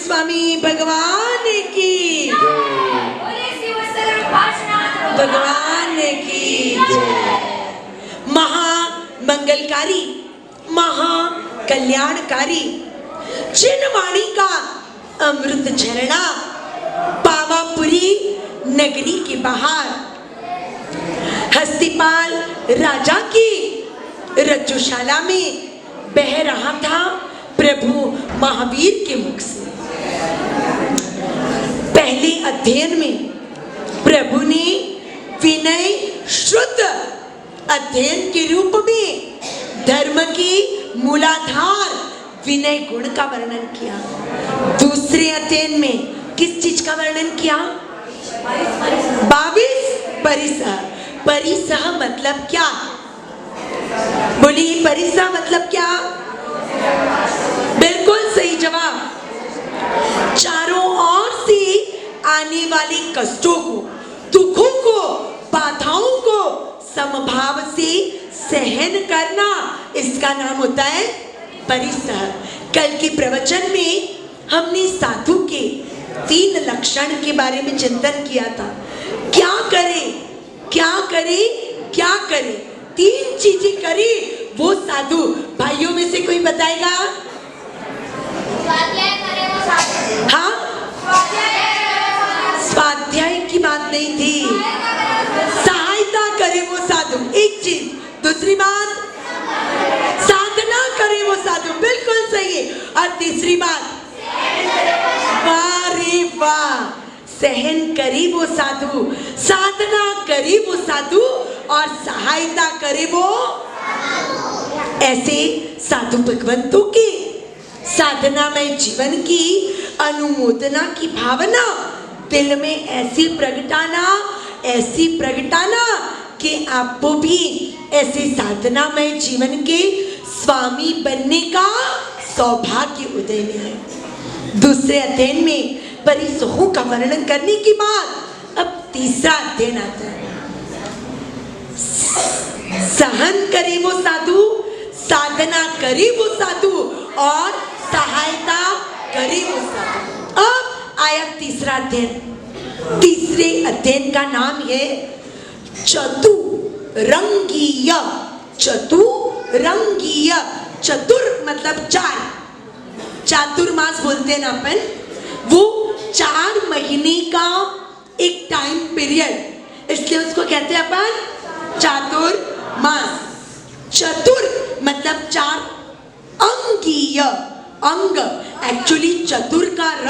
स्वामी भगवान की, भगवान की महामंगलकारी, महाकल्याणकारी चिन्हवाणी का अमृत झरना पावापुरी नगरी के बाहर हस्तिपाल राजा की रज्जुशाला में बह रहा था प्रभु महावीर के मुख से। पहले अध्ययन में प्रभु ने विनय शुद्ध अध्ययन के रूप में धर्म की मूलाधार विनय गुण का वर्णन किया। दूसरे अध्ययन में किस चीज का वर्णन किया? 22 परिसह। परिसह मतलब क्या? बोलिए, परिसह मतलब क्या? बिल्कुल सही जवाब। चारों ओर से आने वाले कष्टों को, दुखों को, बाधाओं को समभाव से सहन करना, इसका नाम होता है परिसह। कल के प्रवचन में हमने साधु के 3 लक्षण के बारे में चिंतन किया था। क्या करे, क्या करे, क्या करे, 3 चीजें करे वो साधु। भाइयों में से कोई बताएगा? हाँ, स्वाध्याय की बात नहीं थी, सहायता करे वो साधु, एक चीज। दूसरी बात, साधना करे वो साधु, बिल्कुल सही है। और तीसरी बात, वाह रे वाह, सहन करे वो साधु, साधना करे वो साधु और सहायता करे वो। ऐसे साधु भगवंतों के साधनामय जीवन की अनुमोदना की भावना दिल में ऐसी प्रगटाना कि आपको भी ऐसे साधनामय जीवन के स्वामी बनने का सौभाग्य उदय में है। दूसरे अध्ययन में परिसहों का वर्णन करने के बाद अब तीसरा अध्ययन आता है। सहन करे वो साधु, साधना करे वो साधु और सहायता करे वो साधु। अब आया तीसरा अध्ययन। तीसरे अध्ययन का नाम है चतुरंगीय। चतुरंगीय, चतुर मतलब 4, चातुर्मास बोलते हैं ना अपन, वो 4 महीने का एक टाइम पीरियड, इसलिए उसको कहते हैं अपन चातुर्मास। चतुर मतलब 4, अंगीय, अंग एक्चुअली चतुर का र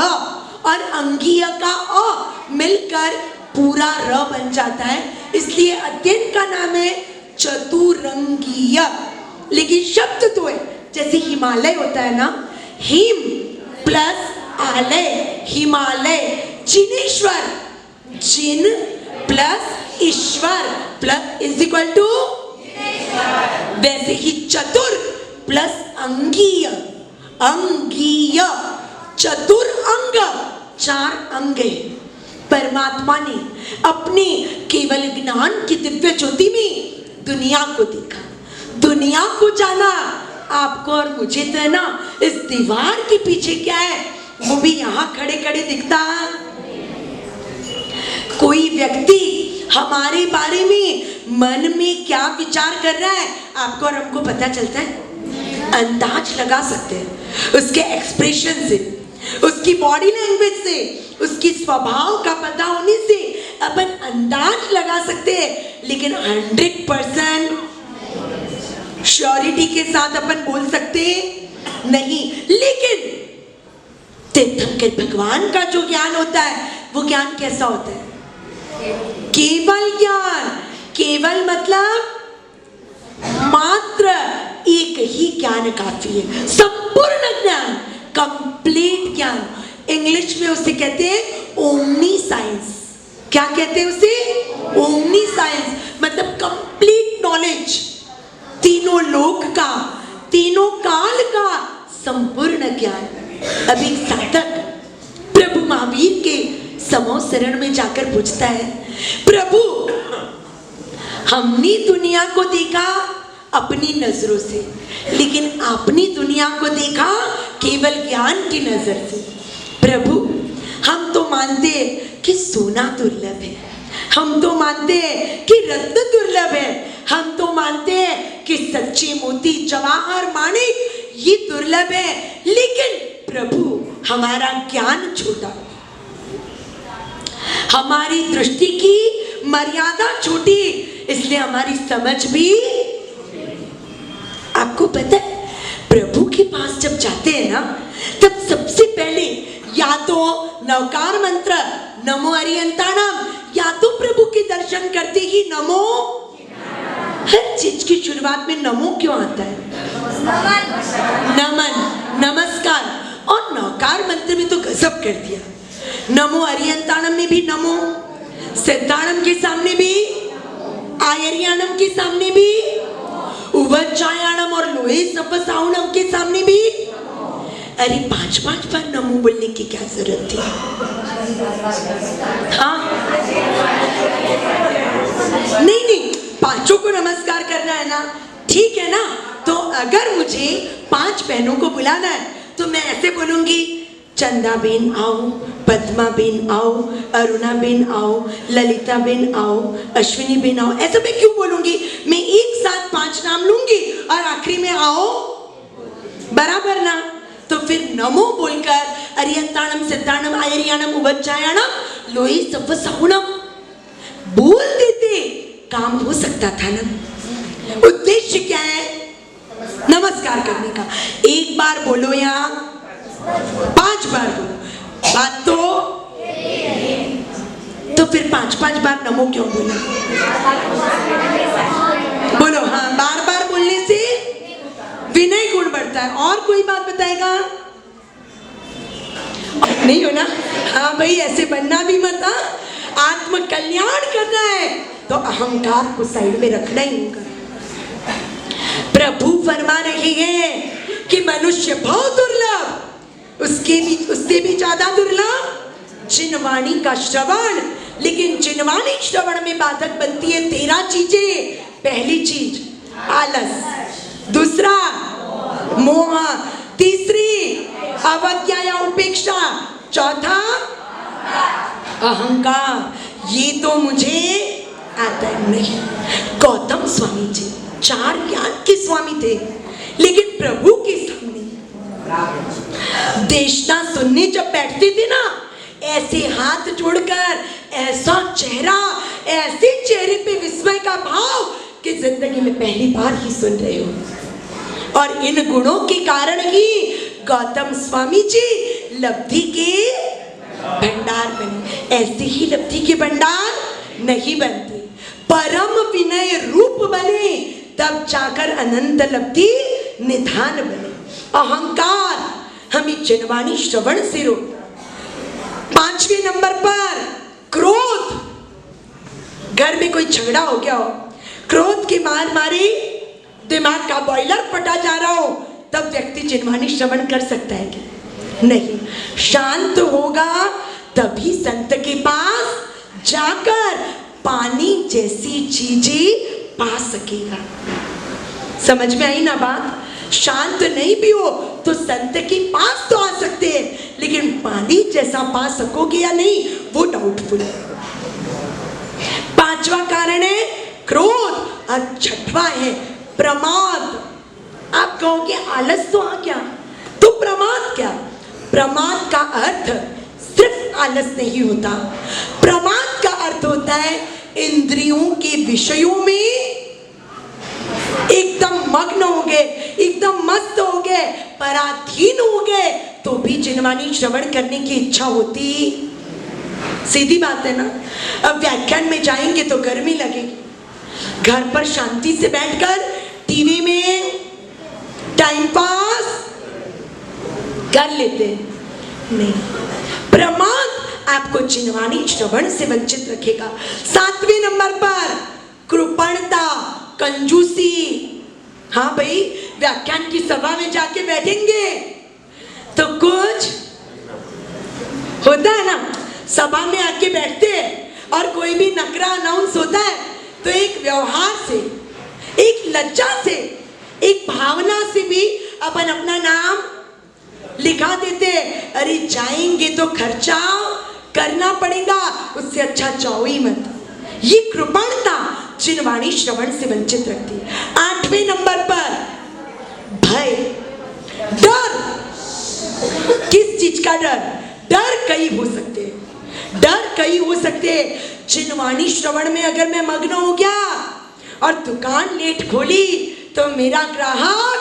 और अंगीय का अ मिलकर पूरा र बन जाता है, इसलिए अध्ययन का नाम है चतुरंगीय। लेकिन शब्द तो है, जैसे हिमालय होता है ना, हिम प्लस आलय, हिमालय। जिनेश्वर, जिन प्लस ईश्वर प्लस इज इक्वल टू, वैसे ही चतुर प्लस अंगीय, अंगीय। चतुर अंग, 4 अंग है। परमात्मा ने अपने केवल ज्ञान की दिव्य ज्योति में दुनिया को देखा, दुनिया को जाना। आपको और मुझे तो है ना, इस दीवार के पीछे क्या है वो भी यहाँ खड़े खड़े दिखता है। कोई व्यक्ति हमारे बारे में मन में क्या विचार कर रहा है आपको और हमको पता चलता है, अंदाज लगा सकते हैं उसके एक्सप्रेशन से, उसकी बॉडी लैंग्वेज से, उसकी स्वभाव का पता होने से अपन अंदाज लगा सकते हैं। लेकिन 100% श्योरिटी के साथ अपन बोल सकते नहीं। लेकिन तीर्थंकर भगवान का जो ज्ञान होता है वो ज्ञान कैसा होता है? केवल ज्ञान। केवल मतलब मात्र एक ही ज्ञान काफी है, संपूर्ण ज्ञान, कंप्लीट ज्ञान। इंग्लिश में उसे कहते हैं ओमनी साइंस। क्या कहते हैं उसे? ओमनी साइंस, मतलब कंप्लीट नॉलेज, तीनों लोक का, तीनों काल का संपूर्ण ज्ञान। अब एक साधक प्रभु महावीर के समो शरण में जाकर पूछता है, प्रभु हमने दुनिया को देखा अपनी नजरों से, लेकिन आपने दुनिया को देखा केवल ज्ञान की नजर से। प्रभु हम तो मानते हैं कि सोना दुर्लभ है, हम तो मानते हैं कि रत्न दुर्लभ है, हम तो मानते हैं कि सच्चे मोती जवाहर माणिक ये दुर्लभ है, लेकिन प्रभु हमारा ज्ञान छोटा, हमारी दृष्टि की मर्यादा छोटी, इसलिए हमारी समझ भी। आपको पता है प्रभु के पास जब जाते हैं ना, तब सबसे पहले या तो नवकार मंत्र नमो अरिहंताणम, या तो प्रभु के दर्शन करते ही नमो। हर चीज की शुरुआत में नमो क्यों आता है? नमन, नमस्कार। और नवकार मंत्र में तो गजब कर दिया, नमो अरिहंताणम में भी नमो, सिद्धाणम के सामने भी, आयरियाणम के सामने भी, उवज्जायाणम और लोहे सपसाउणम के सामने भी। अरे 5-5 बार नमो बोलने की क्या जरूरत थी? हाँ नहीं नहीं, पांचों को नमस्कार करना है ना, ठीक है ना। तो अगर मुझे 5 बहनों को बुलाना है तो मैं ऐसे बोलूंगी, चंदा बेन आओ, पद्मा बेन आओ, अरुणा बेन आओ, ललिता बेन आओ, अश्विनी बेन आओ। ऐसा मैं क्यों बोलूंगी? मैं एक साथ 5 नाम लूंगी और आखिरी में आओ, बराबर ना। तो फिर नमो बोलकर अरिहंताणम, सिद्धाणम, आयरियाणम, उवज्जायाणम, लोहे सपसाउणम बोल देते, काम हो सकता था ना। उद्देश्य क्या है? नमस्कार करने का। एक बार बोलो या 5 बार बोलो, बात तो फिर 5-5 बार नमो क्यों बोला? बोलो हाँ, बार बार बोलने से विनय गुण बढ़ता है। और कोई बात बताएगा? नहीं हो ना? हाँ भाई, ऐसे बनना भी मत। आत्म कल्याण करना है तो अहंकार को साइड में रखना ही होगा। प्रभु फरमा रहे हैं कि मनुष्य बहुत दुर्लभ, उससे भी ज्यादा दुर्लभ जिनवाणी का श्रवण। लेकिन जिनवाणी श्रवण में बाधक बनती है 13 चीजें। पहली चीज आलस, दूसरा मोह, तीसरी अवज्ञा या उपेक्षा, चौथा अहंकार। ये तो मुझे आता नहीं। गौतम स्वामी जी 4 ज्ञान के स्वामी थे, लेकिन प्रभु के सामने देशना सुनने जब बैठते थे ना, ऐसे हाथ जोड़कर, ऐसा चेहरा, ऐसे चेहरे पे विस्मय का भाव कि जिंदगी में पहली बार ही सुन रहे हो। और इन गुणों के कारण ही गौतम स्वामी जी लब्धि के भंडार बने। ऐसे ही लब्धि के भंडार नहीं बनते, परम विनय रूप बने, तब जाकर अनंत लब्धि निधान बने। अहंकार हमें जिनवाणी श्रवण से रोक। 5वें नंबर पर क्रोध। घर में कोई झगड़ा हो गया हो, क्रोध के मारे दिमाग का बॉयलर फटा जा रहा हो, तब व्यक्ति जिनवाणी श्रवण कर सकता है क्या? नहीं। शांत होगा तभी संत के पास जाकर पानी जैसी चीजें पा सकेगा। समझ में आई ना बात? शांत नहीं भी हो तो संत के पास तो आ सकते हैं, लेकिन पानी जैसा पा सकोगे या नहीं वो डाउटफुल है। 5वां कारण है क्रोध, और 6वां है प्रमाद। आप कहोगे आलस तो आ गया, तो प्रमाद क्या? प्रमाद का अर्थ सिर्फ आलस नहीं होता। प्रमाद का अर्थ होता है इंद्रियों के विषयों में एकदम मग्न हो गए, एकदम मस्त हो गए, पराधीन हो गए, तो भी जिनवाणी श्रवण करने की इच्छा होती। सीधी बात है ना। अब व्याख्यान में जाएंगे तो गर्मी लगेगी, घर पर शांति से बैठकर टीवी में टाइम पास कर लेते नहीं। प्रमाद आपको जिनवाणी श्रवण से वंचित रखेगा। 7वें नंबर पर कृपणता, कंजूसी। हाँ भाई, व्याख्यान की सभा में जाके बैठेंगे तो कुछ होता है ना, सभा में आके बैठते हैं और कोई भी नकरा अनाउंस होता है तो एक व्यवहार से, एक लज्जा से, एक भावना से भी अपन अपना नाम लिखा देते, अरे जाएंगे तो खर्चा करना पड़ेगा, उससे अच्छा जाओ ही मत। ये कृपणता जिन वाणी श्रवण से वंचित रखती है। 8वें नंबर पर भय, डर। किस चीज का डर? डर कई हो सकते हैं, डर कई हो सकते हैं। जिन वाणी श्रवण में अगर मैं मग्न हो गया और दुकान लेट खोली तो मेरा ग्राहक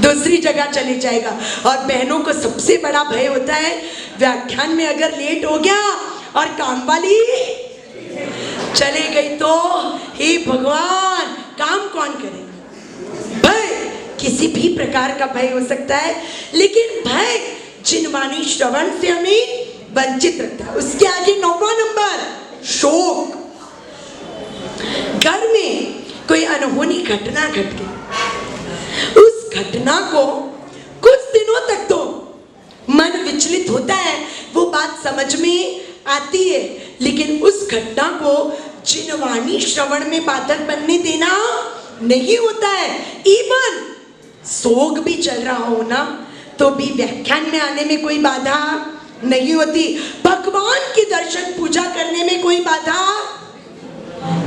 दूसरी जगह चले जाएगा। और बहनों को सबसे बड़ा भय होता है व्याख्यान में अगर लेट हो गया और काम वाली चले गई तो हे भगवान काम कौन करेगा। भय किसी भी प्रकार का भय हो सकता है, लेकिन भय जिन वाणी श्रवण से हमें वंचित रखता है। उसके आगे 9वां नंबर शोक। घर में कोई अनहोनी घटना घट गई, उस घटना को कुछ दिनों तक तो मन विचलित होता है, वो बात समझ में आती है, लेकिन उस घटना को जिन वाणी श्रवण में बाधक बनने देना नहीं होता है। इवन सोग भी चल रहा हो ना तो भी व्याख्यान में आने में कोई बाधा नहीं होती, भगवान के दर्शन पूजा करने में कोई बाधा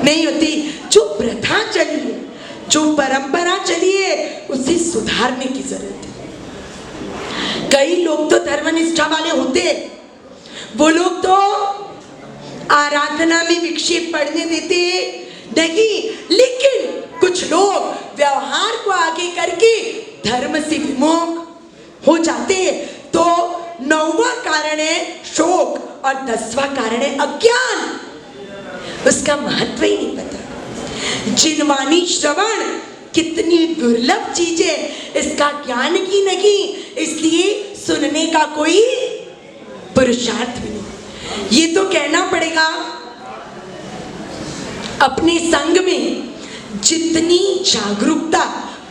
नहीं होती। जो प्रथा चली है, जो परंपरा चली है, उसे सुधारने की जरूरत है। कई लोग तो धर्मनिष्ठा वाले होते, वो लोग तो आराधना में विक्षेप पढ़ने देते नहीं, लेकिन कुछ लोग व्यवहार को आगे करके धर्म से विमुख हो जाते। तो 9वां कारण है शोक और 10वां कारण है अज्ञान। उसका महत्व ही नहीं पता। जिन वाणी श्रवण कितनी दुर्लभ चीज है, इसका ज्ञान की नहीं, इसलिए सुनने का कोई पुरुषार्थ भी नहीं। ये तो कहना पड़ेगा अपने संग में जितनी जागरूकता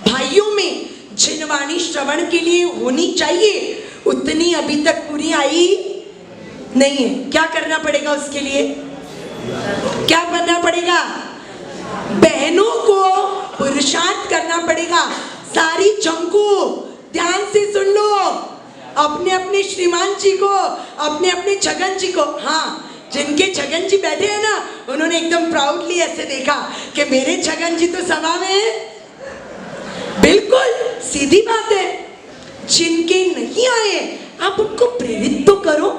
भाइयों में जिन वाणी श्रवण के लिए होनी चाहिए, उतनी अभी तक पूरी आई नहीं है। क्या करना पड़ेगा उसके लिए? क्या करना पड़ेगा? बहनों को पुरुषार्थ करना पड़ेगा। सारी चंकू ध्यान से सुन लो, अपने अपने श्रीमान जी को, अपने अपने छगन जी को। हाँ, जिनके छगन जी बैठे हैं ना, उन्होंने एकदम प्राउडली ऐसे देखा कि मेरे छगन जी तो सभा में है। बिल्कुल सीधी बात है। जिनके नहीं आए आप उनको प्रेरित तो करो,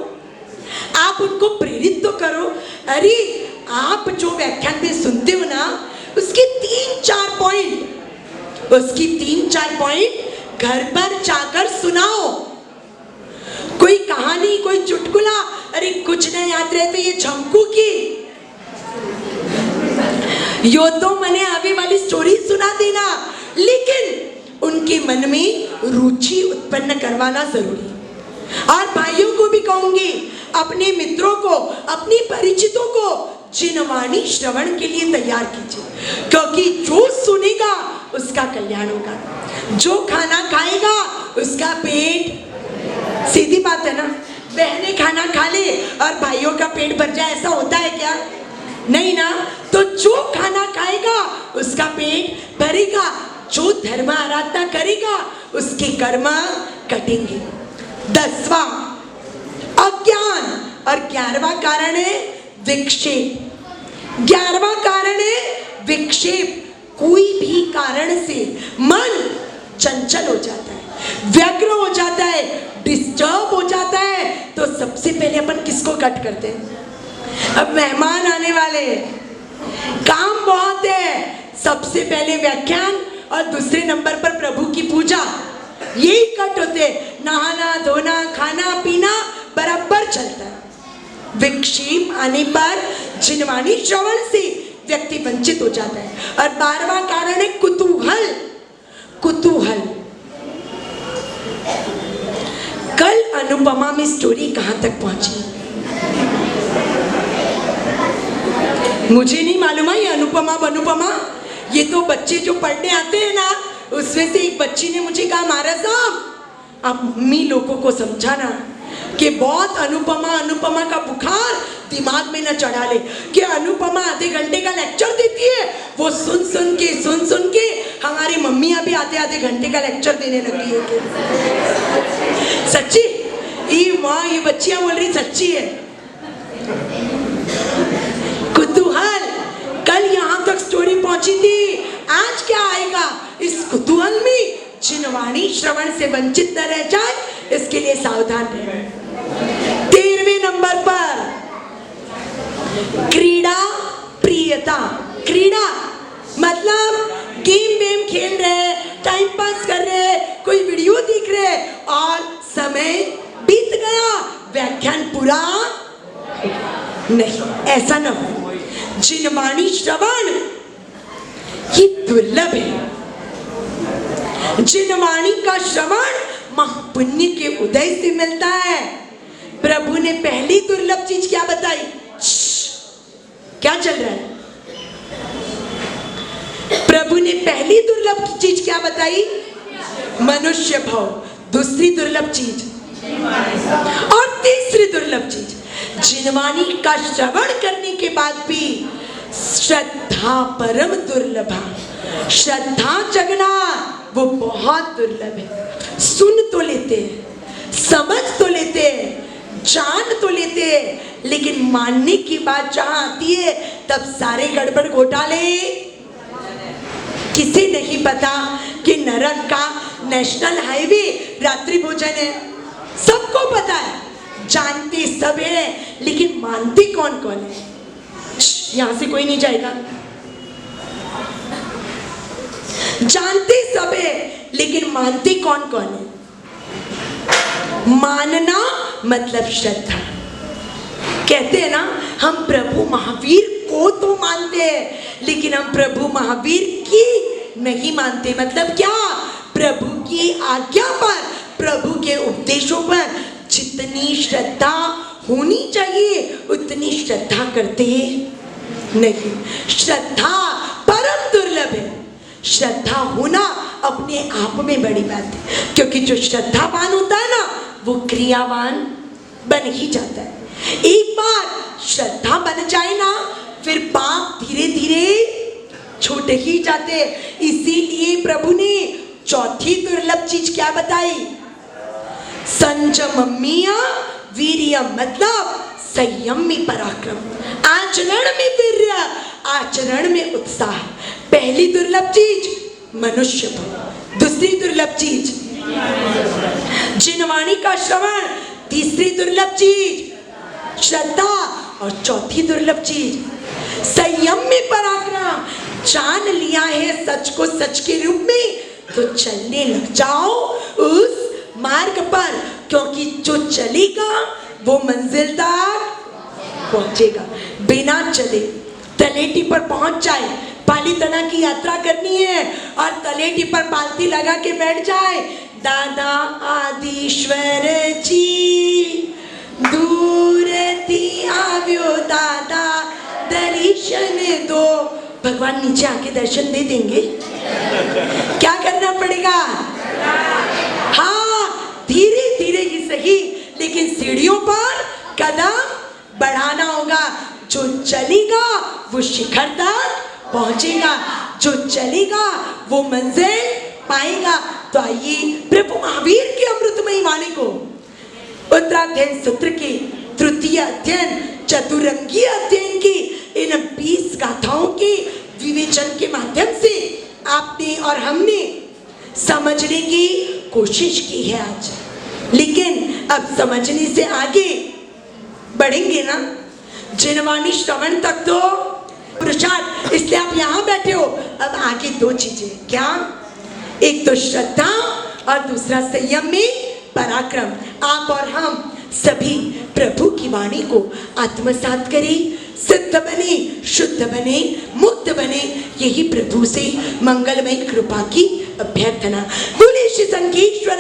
आप उनको प्रेरित तो करो। अरे आप जो व्याख्यान में सुनते हो ना, उसके 3-4 पॉइंट, उसकी 3-4 पॉइंट घर पर जाकर सुनाओ। कोई कहानी, कोई चुटकुला, अरे कुछ नहीं याद रहे तो ये झंकू की यो तो मने आवे वाली स्टोरी सुना देना, लेकिन उनके मन में रुचि उत्पन्न करवाना जरूरी है। और भाइयों को भी कहूंगी, अपने मित्रों को, अपने परिचितों को जिन वाणी श्रवण के लिए तैयार कीजिए, क्योंकि जो सुनेगा उसका कल्याण होगा, जो खाना खाएगा उसका पेट, सीधी बात है ना। बहनें खाना खा ले और भाइयों का पेट भर जाए, ऐसा होता है क्या? नहीं ना। तो जो खाना खाएगा उसका पेट भरेगा, जो धर्म आराधना करेगा उसके कर्म कटेंगे। 10वां अज्ञान और 11वां कारण है विक्षेप। 11वां कारण है विक्षेप। कोई भी कारण से मन चंचल हो जाता है, व्यग्र हो जाता है, डिस्टर्ब हो जाता है, तो सबसे पहले अपन किसको कट करते हैं? अब मेहमान आने वाले, काम बहुत है, सबसे पहले व्याख्यान और दूसरे नंबर पर प्रभु की पूजा, यही कट होते। नहाना धोना खाना पीना बराबर चलता है। विक्षेप आने पर जिन वाणी श्रवण से व्यक्ति वंचित हो जाता है। और 12वां कारण है कुतूहल। कुतूहल। कल अनुपमा में स्टोरी कहां तक पहुंची मुझे नहीं मालूम है। ये अनुपमा, ये तो बच्चे जो पढ़ने आते हैं ना, उसमें से एक बच्ची ने मुझे कहा, महाराज साहब आप मम्मी लोगों को समझाना कि बहुत अनुपमा का बुखार दिमाग में न चढ़ा ले, कि अनुपमा आधे घंटे का लेक्चर देती है, वो सुन सुन के हमारी मम्मियाँ भी आधे घंटे का लेक्चर देने लगी है। सच्ची? ये माँ, ये बच्चियां बोल रही सच्ची है। कुतूहल, कल यहाँ तक स्टोरी पहुंची थी, आज क्या आएगा इस कुतूहल में? जिनवाणी श्रवण से वंचित न रह जाए, इसके लिए सावधान रहे। 13वें नंबर पर क्रीड़ा प्रियता। क्रीड़ा मतलब गेम वेम खेल रहे, टाइम पास कर रहे, कोई वीडियो देख रहे और समय बीत गया, व्याख्यान पूरा नहीं, ऐसा न हो। जिनवाणी श्रवण ये दुर्लभ है। जिनवाणी का श्रवण महापुण्य के उदय से मिलता है। प्रभु ने पहली दुर्लभ चीज क्या बताई? क्या चल रहा है? प्रभु ने पहली दुर्लभ चीज क्या बताई? मनुष्य भाव। दूसरी दुर्लभ चीज और तीसरी दुर्लभ चीज, जिनवाणी का श्रवण करने के बाद भी श्रद्धा परम दुर्लभ। श्रद्धा जगना वो बहुत दुर्लभ है। सुन तो लेते हैं, समझ तो लेते हैं, जान तो लेते हैं, लेकिन मानने की बात जहां आती है तब सारे गड़बड़ घोटाले। किसे नहीं पता कि नरक का नेशनल हाईवे रात्रि भोजन है? सबको पता है, जानते सब है, लेकिन मानते कौन कौन है? यहां से कोई नहीं जाएगा। जानते सब है, लेकिन मानते कौन कौन है? मानना मतलब श्रद्धा। कहते हैं ना, हम प्रभु महावीर को तो मानते हैं, लेकिन हम प्रभु महावीर की नहीं मानते। मतलब क्या? प्रभु की आज्ञा पर, प्रभु के उपदेशों पर जितनी श्रद्धा होनी चाहिए उतनी श्रद्धा करते नहीं। श्रद्धा परम दुर्लभ है। श्रद्धा होना अपने आप में बड़ी बात है, क्योंकि जो श्रद्धावान होता है ना, वो क्रियावान बन ही जाता है। एक बार श्रद्धा बन जाए ना, फिर पाप धीरे धीरे छूट ही जाते। इसीलिए प्रभु ने चौथी दुर्लभ चीज क्या बताई? संयममिया वीर्य, मतलब संयम में पराक्रम, आचरण में वीर्य, आचरण में उत्साह। पहली दुर्लभ चीज मनुष्य भाव, दूसरी दुर्लभ चीज जिनवाणी का श्रवण, तीसरी दुर्लभ चीज श्रद्धा, और चौथी दुर्लभ चीज संयम में पराक्रम। जान लिया है सच को सच के रूप में, तो चलने लग जाओ उस मार्ग पर, क्योंकि जो चलेगा वो मंजिल तक पहुंचेगा। बिना चले तलेटी पर पहुंच जाए, पालीताना की यात्रा करनी है और तलेटी पर पालती लगा के बैठ जाए, दादा आदिश्वर जी दूर थी आव्यो दादा दर्शन दो। भगवान नीचे आके दर्शन दे देंगे। क्या करना पड़ेगा? हाँ, धीरे धीरे ही सही, लेकिन सीढ़ियों पर कदम बढ़ाना होगा। जो चलेगा वो शिखर तक पहुंचेगा, जो चलेगा वो मंजिल पाएगा। तो आइए प्रभु महावीर की अमृतमयी वाणी को उत्तराध्ययन सूत्र के तृतीय अध्ययन चतुरंगी अध्ययन की इन 20 गाथाओं के विवेचन के माध्यम से आपने और हमने समझने की कोशिश की है आज। लेकिन अब समझने से आगे बढ़ेंगे ना, जिनवाणी श्रवण तक तो पुरुषार्थ, इसलिए आप यहाँ बैठे हो। अब आगे दो चीजें, क्या? एक तो श्रद्धा और दूसरा संयम में पराक्रम। आप और हम सभी प्रभु की वाणी को आत्मसात करें, सिद्ध बने, शुद्ध बने, मुक्त बने, यही प्रभु से मंगलमय कृपा की अभ्यर्थना। बोले श्री संकेश्वर